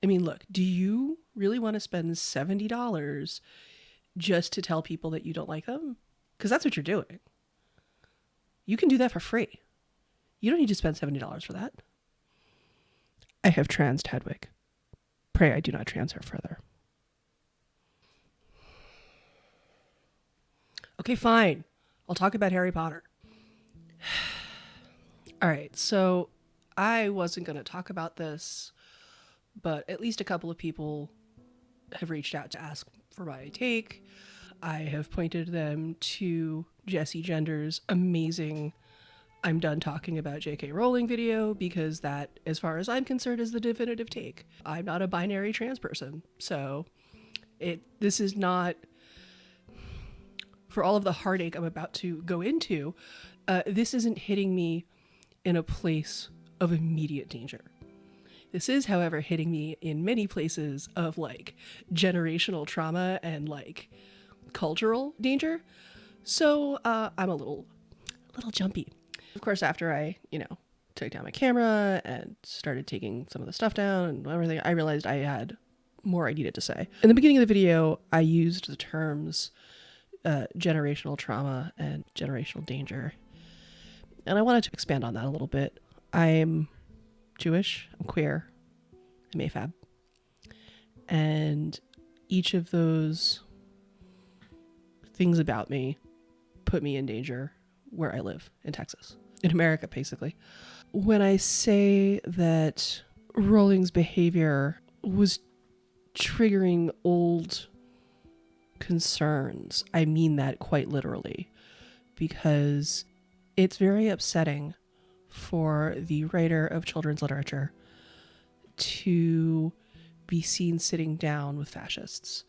I mean, look, do you really want to spend $70 just to tell people that you don't like them? Because that's what you're doing. You can do that for free. You don't need to spend $70 for that. I have transed Hedwig. Pray I do not trans her further. Okay, fine. I'll talk about Harry Potter. All right, so I wasn't going to talk about this, but at least a couple of people have reached out to ask for my take. I have pointed them to Jessie Gender's amazing I'm done talking about J.K. Rowling video, because that, as far as I'm concerned, is the definitive take. I'm not a binary trans person, so this is not, for all of the heartache I'm about to go into, this isn't hitting me in a place of immediate danger. This is, however, hitting me in many places of like generational trauma and like cultural danger. So I'm a little jumpy. Of course, after I, took down my camera and started taking some of the stuff down and everything, I realized I had more I needed to say. In the beginning of the video, I used the terms generational trauma and generational danger. And I wanted to expand on that a little bit. I'm Jewish, I'm queer, I'm AFAB. And each of those things about me put me in danger where I live in Texas, in America, basically. When I say that Rowling's behavior was triggering old concerns, I mean that quite literally, because it's very upsetting for the writer of children's literature to be seen sitting down with fascists,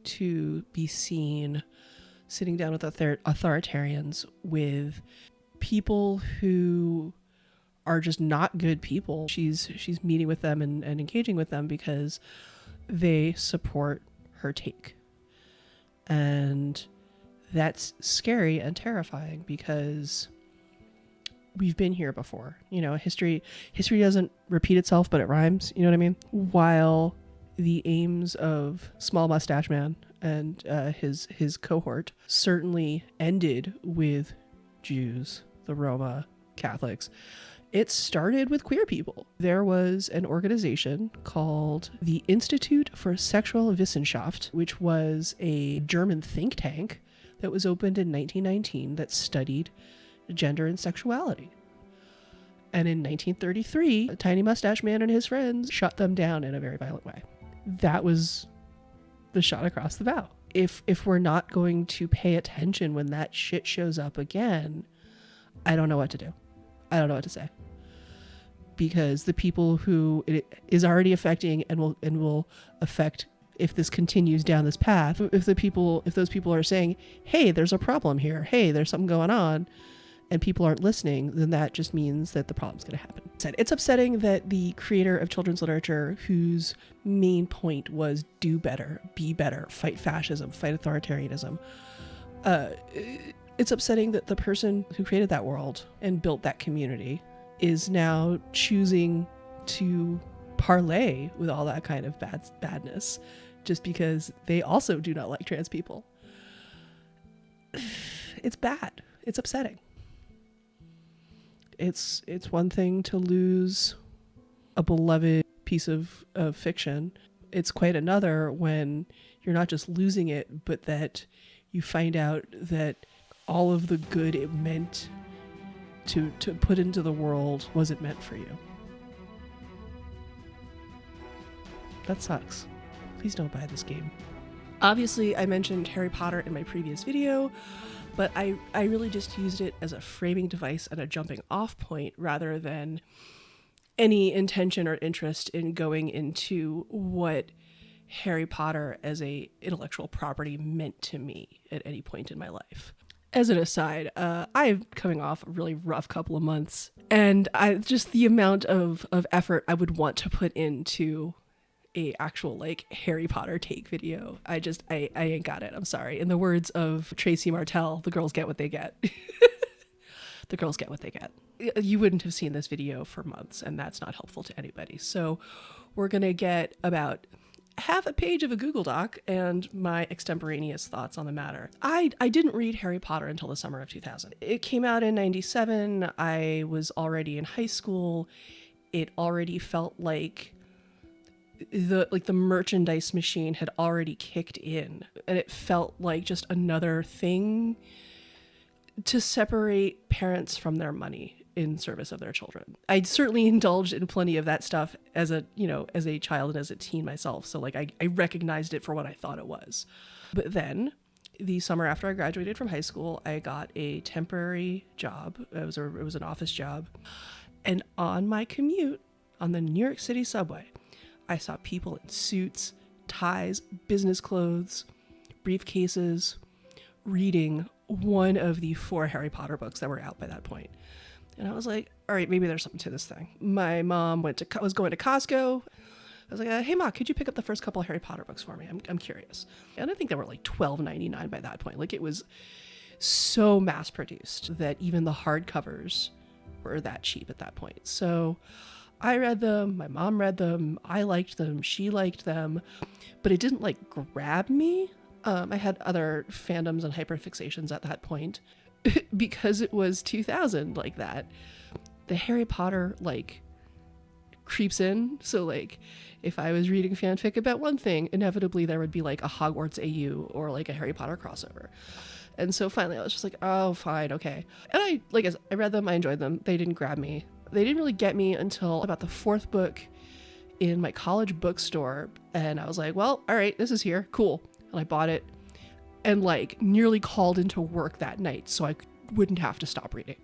to be seen sitting down with authoritarians, with people who are just not good people. She's meeting with them and engaging with them because they support her take. And that's scary and terrifying, because we've been here before. History doesn't repeat itself, but it rhymes. You know what I mean? While the aims of Small Mustache Man and his cohort certainly ended with Jews, the Roma, Catholics, it started with queer people. There was an organization called the Institute for Sexual Wissenschaft, which was a German think tank that was opened in 1919 that studied gender and sexuality. And in 1933, a tiny mustache man and his friends shut them down in a very violent way. That was the shot across the bow. If we're not going to pay attention when that shit shows up again, I don't know what to do. I don't know what to say. Because the people who it is already affecting and will affect if this continues down this path, if those people are saying, hey, there's a problem here, hey, there's something going on, and people aren't listening, then that just means that the problem's going to happen. It's upsetting that the creator of children's literature, whose main point was do better, be better, fight fascism, fight authoritarianism, it's upsetting that the person who created that world and built that community is now choosing to parlay with all that kind of badness just because they also do not like trans people. It's bad. It's upsetting. It's one thing to lose a beloved piece of fiction. It's quite another when you're not just losing it, but that you find out that all of the good it meant to put into the world wasn't meant for you. That sucks. Please don't buy this game. Obviously, I mentioned Harry Potter in my previous video, but I really just used it as a framing device and a jumping off point rather than any intention or interest in going into what Harry Potter as a intellectual property meant to me at any point in my life. As an aside, I'm coming off a really rough couple of months, and just the amount of effort I would want to put into a actual like Harry Potter take video, I ain't got it. I'm sorry. In the words of Tracy Martell, the girls get what they get. The girls get what they get. You wouldn't have seen this video for months, and that's not helpful to anybody. So we're going to get about half a page of a Google Doc and my extemporaneous thoughts on the matter. I didn't read Harry Potter until the summer of 2000. It came out in 97. I was already in high school. It already felt like the merchandise machine had already kicked in, and it felt like just another thing to separate parents from their money in service of their children. I certainly indulged in plenty of that stuff as a child and as a teen myself. So like I recognized it for what I thought it was. But then the summer after I graduated from high school, I got a temporary job. It was an office job. And on my commute on the New York City subway, I saw people in suits, ties, business clothes, briefcases, reading one of the 4 Harry Potter books that were out by that point. And I was like, all right, maybe there's something to this thing. My mom was going to Costco. I was like, hey, Ma, could you pick up the first couple of Harry Potter books for me? I'm curious. And I think they were like $12.99 by that point. Like, it was so mass produced that even the hardcovers were that cheap at that point. So I read them. My mom read them. I liked them. She liked them. But it didn't like grab me. I had other fandoms and hyperfixations at that point. Because it was 2000 like that, the Harry Potter like creeps in. So like if I was reading fanfic about one thing, inevitably there would be like a Hogwarts AU or like a Harry Potter crossover. And so finally I was just like, oh, fine, okay. And I read them, I enjoyed them. They didn't grab me. They didn't really get me until about the 4th book in my college bookstore. And I was like, well, all right, this is here, cool. And I bought it. And like nearly called into work that night so I wouldn't have to stop reading.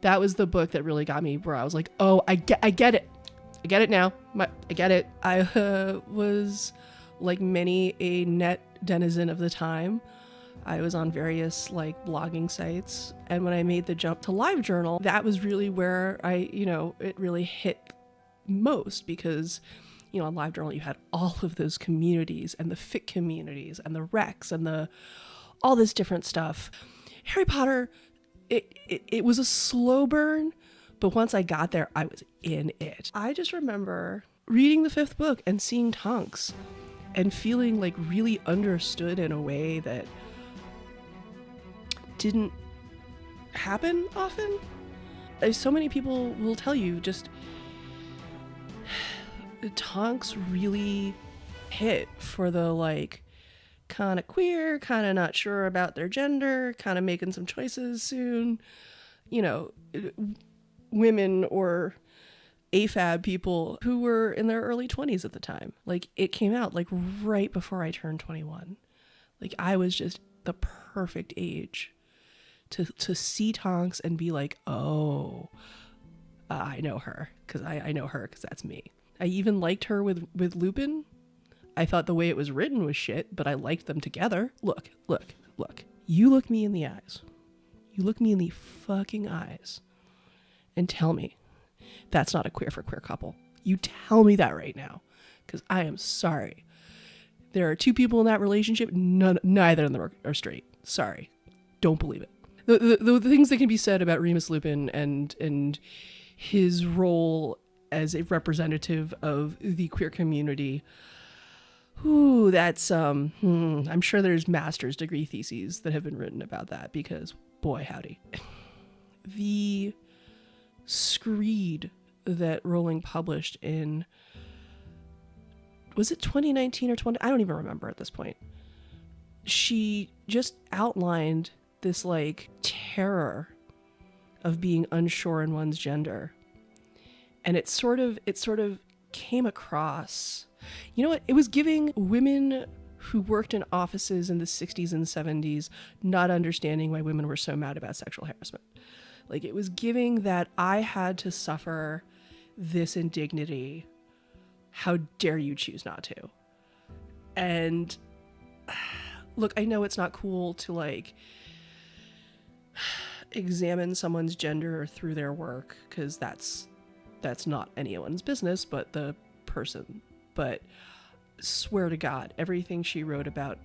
That was the book that really got me, where I was like, oh, I get it. I get it now. I get it. I was like many a net denizen of the time. I was on various like blogging sites. And when I made the jump to LiveJournal, that was really where it really hit most, because on LiveJournal, you had all of those communities and the fic communities and the recs and all this different stuff. Harry Potter, it was a slow burn, but once I got there, I was in it. I just remember reading the 5th book and seeing Tonks and feeling like really understood in a way that didn't happen often. So many people will tell you just Tonks really hit for the like kind of queer, kind of not sure about their gender, kind of making some choices soon, women or AFAB people who were in their early 20s at the time. Like, it came out like right before I turned 21. Like, I was just the perfect age to see Tonks and be like, oh, I know her because I know her because that's me. I even liked her with Lupin. I thought the way it was written was shit, but I liked them together. Look. You look me in the eyes. You look me in the fucking eyes and tell me that's not a queer for queer couple. You tell me that right now, because I am sorry. There are 2 people in that relationship. Neither of them are straight. Sorry. Don't believe it. The things that can be said about Remus Lupin and his role as a representative of the queer community, ooh, that's I'm sure there's master's degree theses that have been written about that, because boy howdy. The screed that Rowling published in, was it 2019 or 20? I don't even remember at this point. She just outlined this like terror of being unsure in one's gender. And it sort of came across, you know what? It was giving women who worked in offices in the 60s and 70s not understanding why women were so mad about sexual harassment. Like, it was giving that I had to suffer this indignity. How dare you choose not to? And look, I know it's not cool to like examine someone's gender through their work, because that's not anyone's business but the person. But swear to God, everything she wrote about,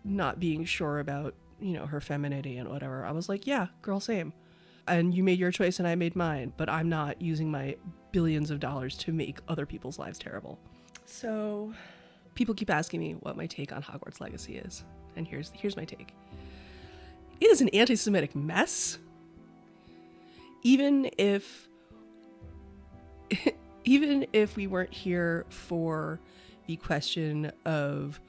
not being sure about, her femininity and whatever, I was like, yeah, girl, same. and you made your choice and I made mine, but I'm not using my billions of dollars to make other people's lives terrible. So people keep asking me what my take on Hogwarts Legacy is, and here's my take. It is an anti-Semitic mess. Even if we weren't here for the question of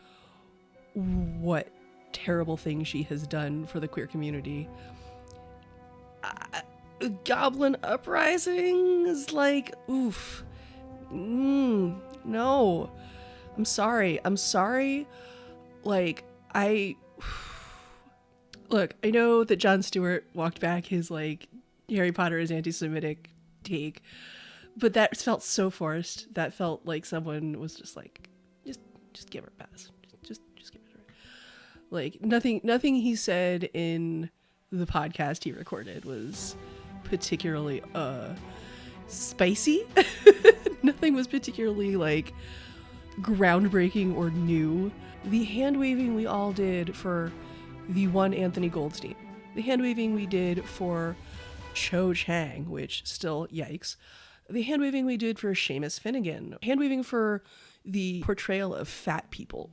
what terrible thing she has done for the queer community, Goblin Uprising is like, oof. No. I'm sorry. Like, look, I know that Jon Stewart walked back his, like, Harry Potter is anti-Semitic take, but that felt so forced. That felt like someone was just like, just give her a pass. Just give it her. Like, nothing he said in the podcast he recorded was particularly spicy. Nothing was particularly like groundbreaking or new. The hand waving we all did for the one Anthony Goldstein, the hand waving we did for Cho Chang, which still yikes, the hand waving we did for Seamus Finnegan, hand waving for the portrayal of fat people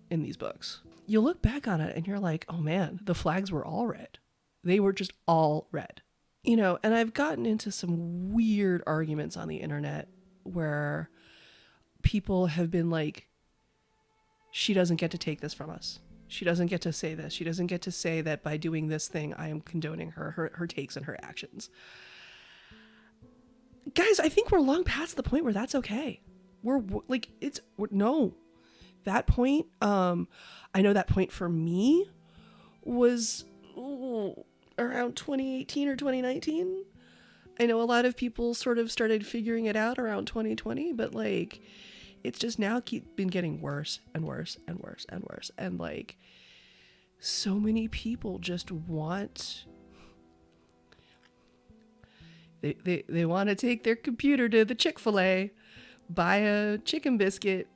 in these books. You look back on it and you're like, oh man, the flags were all red. They were just all red. You know, and I've gotten into some weird arguments on the internet where people have been like, she doesn't get to take this from us. She doesn't get to say this. She doesn't get to say that by doing this thing, I am condoning her takes and her actions. Guys, I think we're long past the point where that's okay. No. That point, I know that point for me was around 2018 or 2019. I know a lot of people sort of started figuring it out around 2020, but like, it's just now been getting worse and worse and worse and worse. And like, so many people just want, they want to take their computer to the Chick-fil-A, buy a chicken biscuit,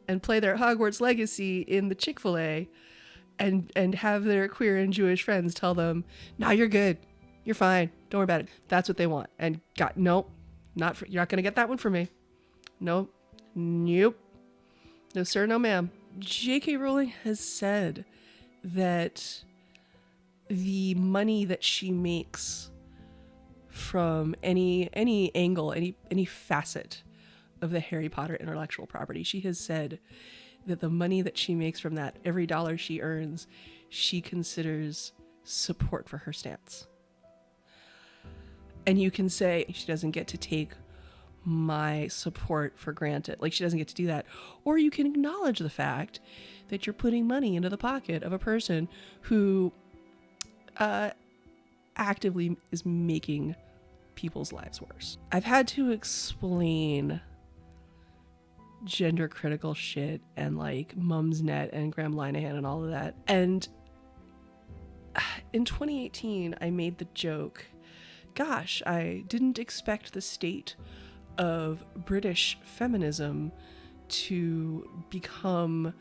and play their Hogwarts Legacy in the Chick-fil-A, and have their queer and Jewish friends tell them, "No, you're good. You're fine. Don't worry about it." That's what they want. And nope, you're not going to get that one from me. Nope. No, sir, no, ma'am. J.K. Rowling has said that the money that she makes from any angle, any facet of the Harry Potter intellectual property, she has said that the money that she makes from that, every dollar she earns, she considers support for her stance. And you can say she doesn't get to take my support for granted. Like, she doesn't get to do that. Or you can acknowledge the fact that you're putting money into the pocket of a person who actively is making people's lives worse. I've had to explain gender critical shit and like Mumsnet and Graham Linehan and all of that. And in 2018, I made the joke, gosh, I didn't expect the state of British feminism to become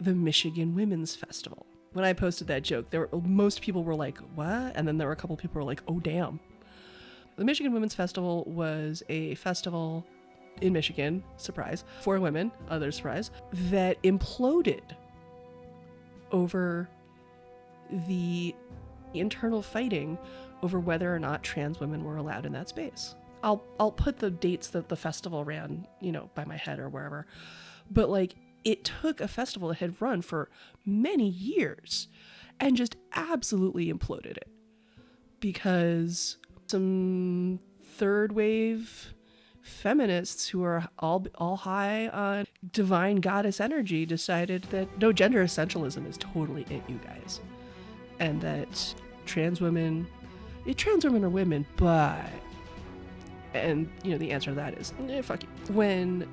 the Michigan Women's Festival. When I posted that joke, most people were like, what? And then there were a couple people who were like, oh, damn. The Michigan Women's Festival was a festival in Michigan, surprise, for women, other surprise, that imploded over the internal fighting over whether or not trans women were allowed in that space. I'll put the dates that the festival ran, by my head or wherever. But like, it took a festival that had run for many years and just absolutely imploded it because some third wave feminists who are all high on divine goddess energy decided that no, gender essentialism is totally it, you guys. And that trans women are women, but... And, the answer to that is, fuck you. When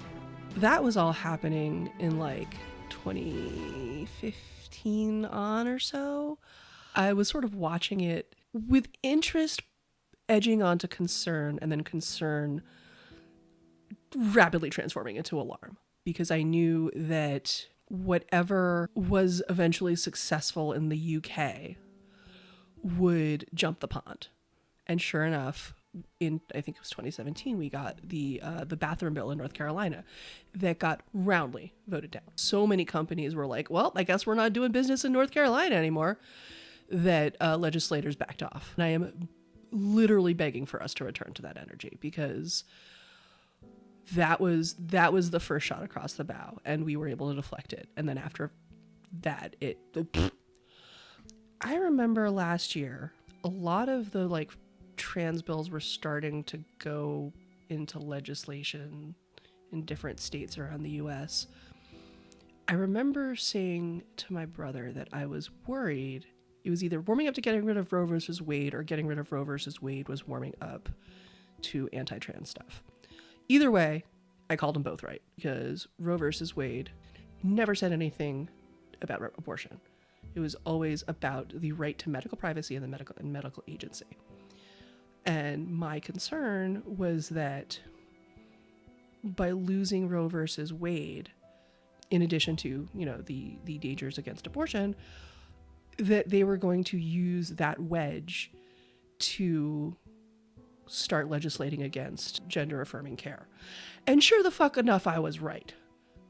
that was all happening in like 2015 on or so, I was sort of watching it with interest edging onto concern, and then concern rapidly transforming into alarm, because I knew that whatever was eventually successful in the UK would jump the pond And sure enough, in I think it was 2017, we got the bathroom bill in North Carolina that got roundly voted down. So many companies were like, well, I guess we're not doing business in North Carolina anymore, that legislators backed off. And I am literally begging for us to return to that energy, because that was the first shot across the bow, and we were able to deflect it. And then after that, I remember last year, a lot of the like trans bills were starting to go into legislation in different states around the US. I remember saying to my brother that I was worried. It was either warming up to getting rid of Roe versus Wade, or getting rid of Roe versus Wade was warming up to anti-trans stuff. Either way, I called them both right, because Roe versus Wade never said anything about abortion. It was always about the right to medical privacy and the medical agency. And my concern was that by losing Roe versus Wade, in addition to, the dangers against abortion, that they were going to use that wedge to start legislating against gender affirming care. And sure the fuck enough, I was right.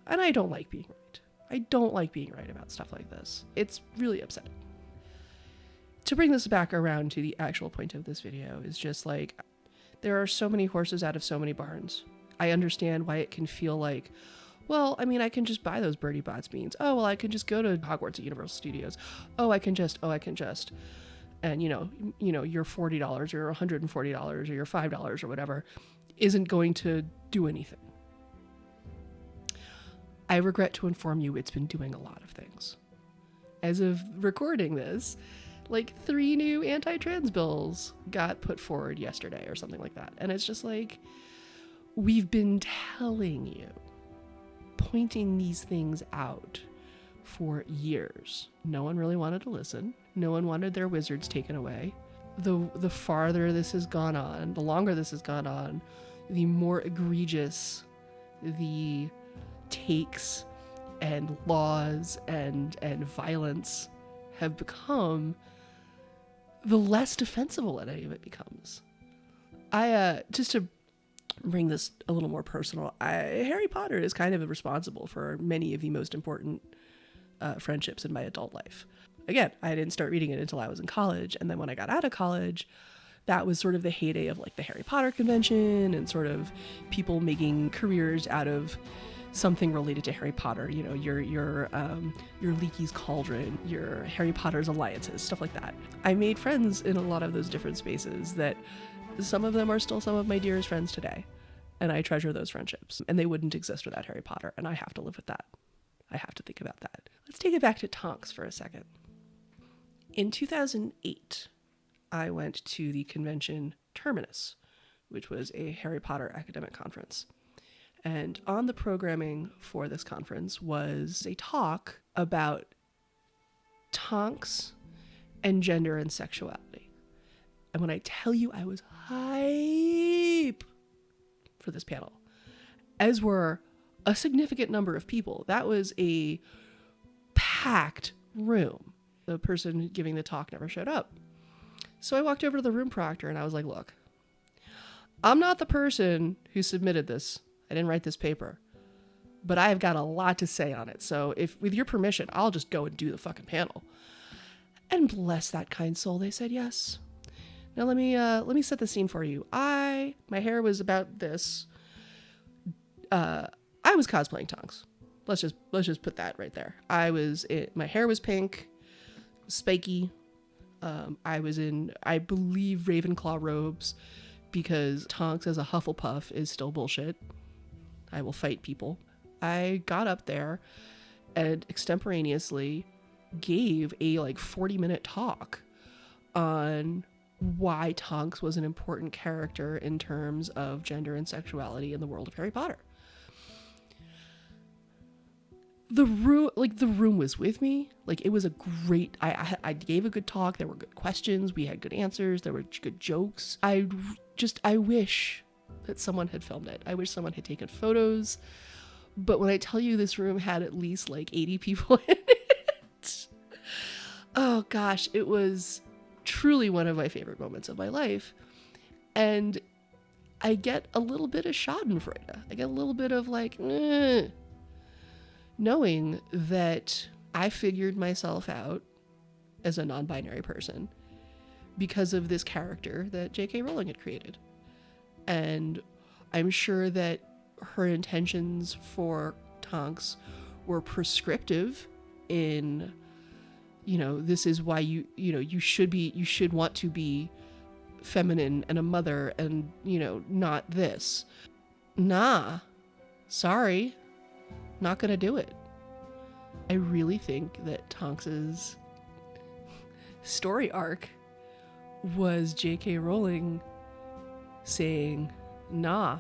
And I don't like being right. I don't like being right about stuff like this. It's really upsetting. To bring this back around to the actual point of this video is just like, there are so many horses out of so many barns. I understand why it can feel like, well, I mean, I can just buy those Birdie Bots beans. Oh, well, I can just go to Hogwarts at Universal Studios. Oh, I can just. And, your $40 or $140 or your $5 or whatever isn't going to do anything. I regret to inform you it's been doing a lot of things. As of recording this, like 3 new anti-trans bills got put forward yesterday or something like that. And it's just like, we've been telling you, pointing these things out for years. No one really wanted to listen. No one wanted their wizards taken away. The farther this has gone on, the longer this has gone on, the more egregious the takes and laws and violence have become, the less defensible any of it becomes. Just to bring this a little more personal, Harry Potter is kind of responsible for many of the most important friendships in my adult life. Again, I didn't start reading it until I was in college, and then when I got out of college, that was sort of the heyday of like the Harry Potter convention and sort of people making careers out of something related to Harry Potter, your Leaky's Cauldron, your Harry Potter's alliances, stuff like that. I made friends in a lot of those different spaces that some of them are still some of my dearest friends today. And I treasure those friendships, and they wouldn't exist without Harry Potter. And I have to live with that. I have to think about that. Let's take it back to Tonks for a second. In 2008, I went to the convention Terminus, which was a Harry Potter academic conference. And on the programming for this conference was a talk about Tonks and gender and sexuality. And when I tell you I was hype for this panel, as were a significant number of people, that was a packed room. The person giving the talk never showed up. So I walked over to the room proctor and I was like, look, I'm not the person who submitted this. I didn't write this paper, but I've got a lot to say on it. So if, with your permission, I'll just go and do the fucking panel. And bless that kind soul, they said yes. Now let me set the scene for you. My hair was about this. I was cosplaying Tonks. Let's just put that right there. My hair was pink, spiky. I was in, I believe, Ravenclaw robes, because Tonks as a Hufflepuff is still bullshit. I will fight people. I got up there and extemporaneously gave a 40-minute talk on why Tonks was an important character in terms of gender and sexuality in the world of Harry Potter. The room was with me. It was a great, I gave a good talk. There were good questions. We had good answers. There were good jokes. I wish that someone had filmed it. I wish someone had taken photos. But when I tell you this room had at least 80 people in it, oh gosh, it was truly one of my favorite moments of my life. And I get a little bit of schadenfreude. I get a little bit of like, knowing that I figured myself out as a non-binary person because of this character that J.K. Rowling had created. And I'm sure that her intentions for Tonks were prescriptive in, this is why you should want to be feminine and a mother and, not this. Nah, sorry, not gonna do it. I really think that Tonks's story arc was J.K. Rowling saying, nah,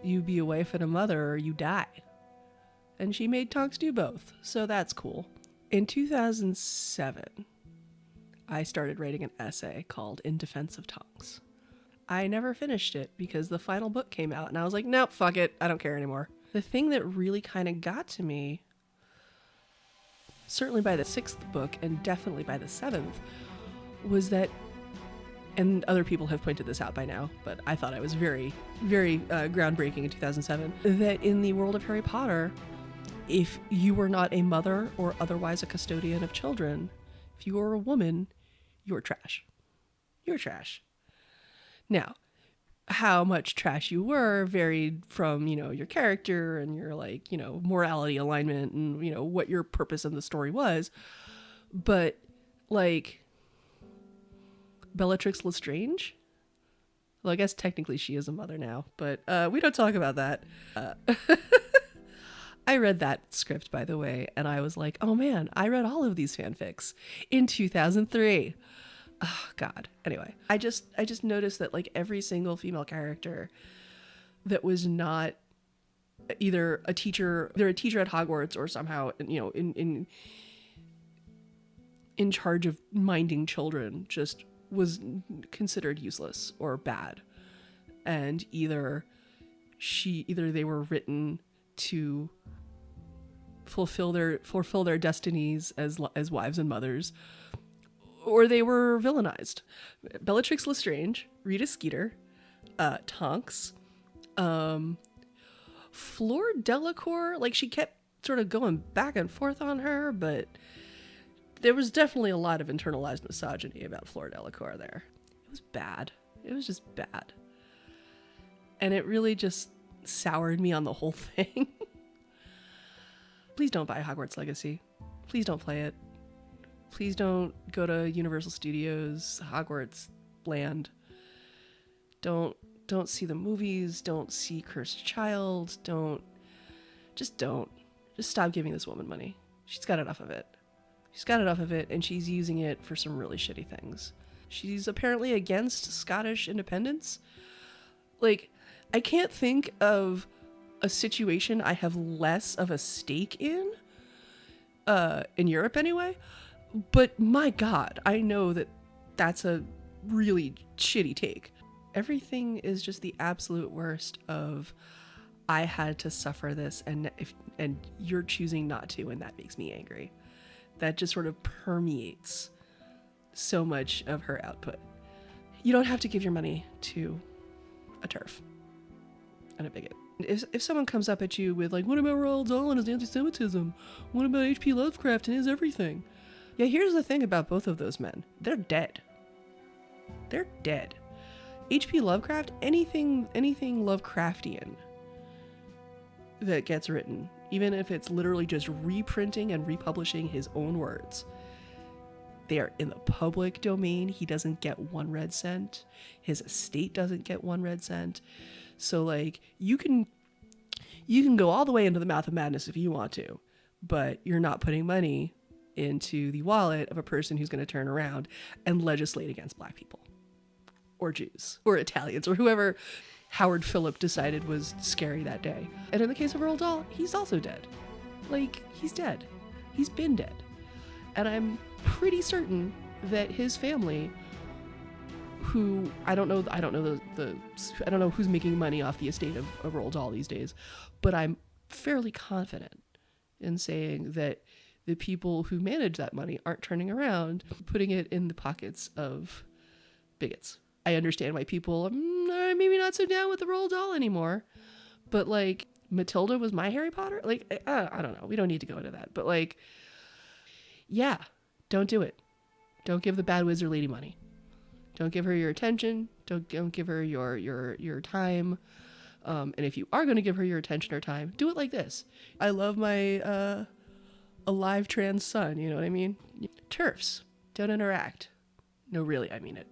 you be a wife and a mother or you die. And she made Tonks do both, so that's cool. In 2007, I started writing an essay called In Defense of Tonks. I never finished it because the final book came out and I was like, nope, fuck it, I don't care anymore. The thing that really kind of got to me, certainly by the 6th book and definitely by the 7th, was that, and other people have pointed this out by now, but I thought I was very, very groundbreaking in 2007, that in the world of Harry Potter, if you were not a mother or otherwise a custodian of children, if you were a woman, you're trash. You're trash. Now, how much trash you were varied from, your character and your morality alignment and, what your purpose in the story was. But Bellatrix Lestrange, well, I guess technically she is a mother now, but we don't talk about that. I read that script, by the way, and I was like, oh man, I read all of these fanfics in 2003. Oh God. Anyway, I just noticed that every single female character that was not either a teacher at Hogwarts or somehow, in charge of minding children just was considered useless or bad. And either they were written to fulfill their destinies as wives and mothers, or they were villainized. Bellatrix Lestrange, Rita Skeeter, Tonks, Fleur Delacour, she kept sort of going back and forth on her, but there was definitely a lot of internalized misogyny about Fleur Delacour there. It was bad. It was just bad. And it really just soured me on the whole thing. Please don't buy Hogwarts Legacy. Please don't play it. Please don't go to Universal Studios, Hogwarts Land. Don't see the movies. Don't see Cursed Child. Just stop giving this woman money. She's got enough of it. And she's using it for some really shitty things. She's apparently against Scottish independence. I can't think of a situation I have less of a stake in Europe anyway. But my God, I know that that's a really shitty take. Everything is just the absolute worst of, I had to suffer this and you're choosing not to, and that makes me angry. That just sort of permeates so much of her output. You don't have to give your money to a TERF and a bigot. If someone comes up at you with what about Roald Dahl and his anti-Semitism? What about H.P. Lovecraft and his everything? Yeah, here's the thing about both of those men. They're dead. They're dead. H.P. Lovecraft, anything Lovecraftian that gets written, even if it's literally just reprinting and republishing his own words, they are in the public domain. He doesn't get 1 red cent. His estate doesn't get 1 red cent. So you can go all the way into the mouth of madness if you want to, but you're not putting money into the wallet of a person who's going to turn around and legislate against Black people or Jews or Italians or whoever Howard Phillip decided was scary that day. And in the case of Roald Dahl, he's also dead. He's dead. He's been dead. And I'm pretty certain that his family, who I don't know who's making money off the estate of Roald Dahl these days, but I'm fairly confident in saying that the people who manage that money aren't turning around, putting it in the pockets of bigots. I understand why people are maybe not so down with the Roald doll anymore. But like, Matilda was my Harry Potter. Like, I don't know. We don't need to go into that. But like, yeah, don't do it. Don't give the bad wizard lady money. Don't give her your attention. Don't give her your time. And if you are going to give her your attention or time, do it like this. I love my alive trans son. You know what I mean? TERFs. Don't interact. No, really, I mean it.